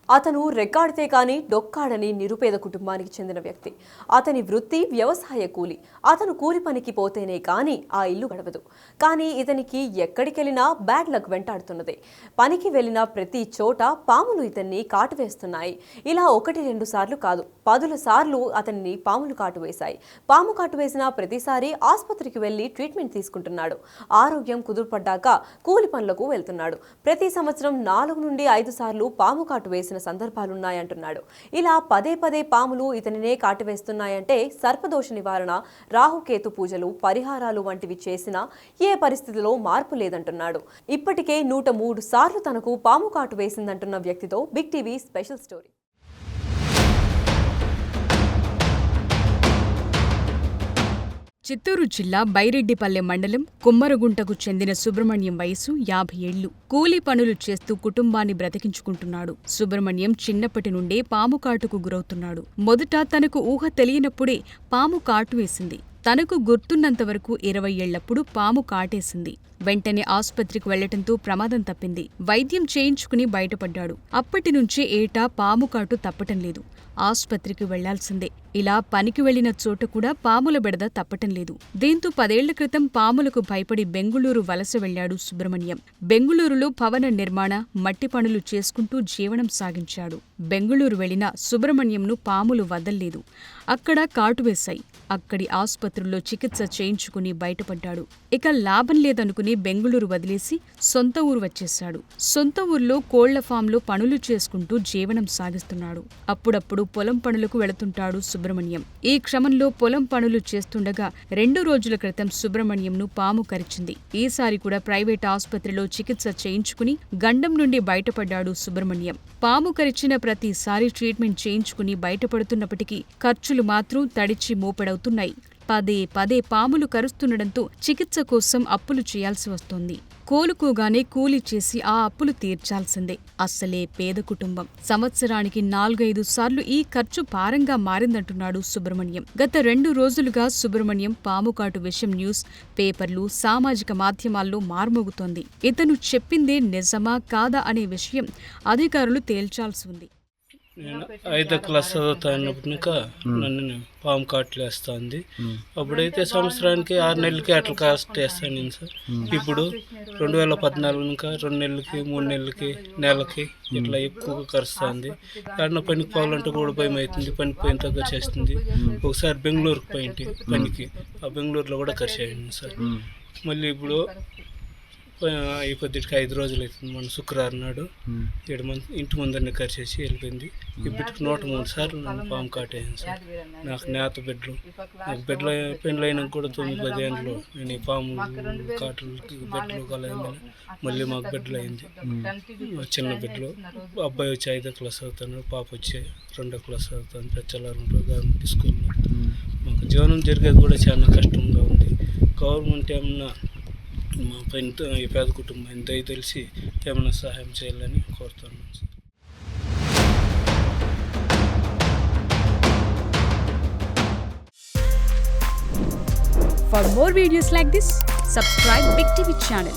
అతను రెక్కాడితే కానీ డొక్కాడని నిరుపేద కుటుంబానికి చెందిన వ్యక్తి. అతని వృత్తి వ్యవసాయ కూలి. అతను కూలి పనికి పోతేనే కానీ ఆ ఇల్లు గడవదు. కానీ ఇతనికి ఎక్కడికెళ్ళినా బ్యాడ్ లక్ వెంటాడుతున్నది. పనికి వెళ్ళిన ప్రతి చోట పాములు ఇతన్ని కాటువేస్తున్నాయి. ఇలా 1-2 సార్లు కాదు, 10 సార్లు అతన్ని పాములు కాటువేశాయి. పాము కాటువేసిన ప్రతిసారి ఆసుపత్రికి వెళ్లి ట్రీట్మెంట్ తీసుకుంటున్నాడు. ఆరోగ్యం కుదురుపడ్డాక కూలి పనులకు వెళ్తున్నాడు. ప్రతి సంవత్సరం 4 నుండి 5 సార్లు పాము కాటు వేసిన సందర్భాలున్నాయంటున్నాడు. ఇలా పదే పాములు ఇతనినే కాటువేస్తున్నాయంటే సర్పదోష నివారణ, రాహుకేతు పూజలు, పరిహారాలు వంటివి చేసినా ఏ పరిస్థితిలో మార్పు లేదంటున్నాడు. ఇప్పటికే 103 సార్లు తనకు పాము కాటు వేసిందంటున్న వ్యక్తితో big TV special story. Chittoor జిల్లా బైరెడ్డిపల్లె మండలం కుమ్మరగుంటకు చెందిన సుబ్రహ్మణ్యం వయసు 50 ఏళ్లు. కూలీ పనులు చేస్తూ కుటుంబాన్ని బ్రతికించుకుంటున్నాడు. సుబ్రహ్మణ్యం చిన్నప్పటి నుండే పాము కాటుకు గురవుతున్నాడు. మొదట తనకు ఊహ తెలియనప్పుడే పాము కాటు వేసింది. తనకు గుర్తున్నంతవరకు 20 ఏళ్లప్పుడు పాము కాటేసింది. వెంటనే ఆసుపత్రికి వెళ్లటంతో ప్రమాదం తప్పింది. వైద్యం చేయించుకుని బయటపడ్డాడు. అప్పటినుంచే ఏటా పాము కాటు తప్పటం లేదు. ఆసుపత్రికి వెళ్లాల్సిందే. ఇలా పనికి వెళ్లిన చోట కూడా పాముల బెడద తప్పటం లేదు. దీంతో 10 ఏళ్ల క్రితం పాములకు భయపడి బెంగుళూరు వలస వెళ్లాడు సుబ్రహ్మణ్యం. బెంగుళూరులో భవన నిర్మాణ, మట్టి పనులు చేసుకుంటూ జీవనం సాగించాడు. బెంగుళూరు వెళ్లిన సుబ్రహ్మణ్యంను పాములు వదల్లేదు. అక్కడ కాటువేశాయి. అక్కడి ఆసుపత్రుల్లో చికిత్స చేయించుకుని బయటపడ్డాడు. ఇక లాభం లేదనుకుని బెంగుళూరు వదిలేసి సొంత ఊరు వచ్చేశాడు. సొంత ఊర్లో కోళ్ల ఫామ్లో పనులు చేసుకుంటూ జీవనం సాగిస్తున్నాడు. అప్పుడప్పుడు పొలం పనులకు వెళుతుంటాడు సుబ్రహ్మణ్యం. ఈ క్రమంలో పొలం పనులు చేస్తుండగా 2 రోజుల క్రితం సుబ్రహ్మణ్యంను పాము కరిచింది. ఈసారి కూడా ప్రైవేట్ ఆసుపత్రిలో చికిత్స చేయించుకుని గండం నుండి బయటపడ్డాడు సుబ్రహ్మణ్యం. పాము కరిచిన ప్రతిసారి ట్రీట్మెంట్ చేయించుకుని బయటపడుతున్నప్పటికీ ఖర్చులు మాత్రం తడిచి మోపెడవుతున్నాయి. పదే పాములు కరుస్తుండటంతో చికిత్స కోసం అప్పులు చేయాల్సి వస్తోంది. కోలుకోగానే కూలీ చేసి ఆ అప్పులు తీర్చాల్సిందే. అస్సలే పేద కుటుంబం. సంవత్సరానికి 4-5 సార్లు ఈ ఖర్చు భారంగా మారిందంటున్నాడు సుబ్రహ్మణ్యం. గత 2 రోజులుగా సుబ్రహ్మణ్యం పాముకాటు విషయం న్యూస్ పేపర్లు, సామాజిక మాధ్యమాల్లో మార్మోగుతోంది. ఇతను చెప్పిందే నిజమా కాదా అనే విషయం అధికారులు తేల్చాల్సి ఉంది. నేను 5వ క్లాస్ చదువుతానప్పుడు నన్ను పాము కాట్లు వేస్తుంది. అప్పుడైతే సంవత్సరానికి 6 నెలలకి అట్లా కాస్ట్ వేస్తాను నేను సార్. ఇప్పుడు 2014 ఇంకా 2 నెలలకి 3 నెలలకి నెలకి ఇట్లా ఎక్కువగా కరుస్తుంది. ఎక్కడ పనికి పోవాలంటే కూడా భయం అవుతుంది. పనికి పోయిన తగ్గ చేస్తుంది. ఒకసారి బెంగళూరుకి పోయింటి పనికి, ఆ బెంగళూరులో కూడా కరిచేయండి సార్. మళ్ళీ ఇప్పుడు ఇప్పటికి 5 రోజులు అవుతుంది. మన శుక్రవారం నాడు 7 మంది ఇంటి ముందరనే కరిచేసి వెళ్ళిపోయింది. ఇప్పటికి 103 సార్లు నన్ను పాము కాటేసాను సార్. నాకు నేత బిడ్డలు, నాకు బిడ్డలు పెండ్లు అయినాక కూడా 9-10 ఏళ్ళు నేను ఈ పాము కాటులకి బిడ్డలు కలయిందని మళ్ళీ మాకు బిడ్డలు అయింది. చిన్న బిడ్డలు, అబ్బాయి వచ్చి 5వ క్లాస్ చదువుతాను, పాప వచ్చి 2వ క్లాస్ చదువుతాను. పెచ్చలారంలో గవర్నమెంట్ స్కూల్లో. మాకు జీవనం జరిగేది కూడా చాలా కష్టంగా ఉంది. గవర్నమెంట్ ఏమన్నా మా పైన ఈ పేద కుటుంబం దయ తెలిసి ఏమైనా సహాయం చేయాలని కోరుతున్నాను. For more videos like this, subscribe Big TV channel.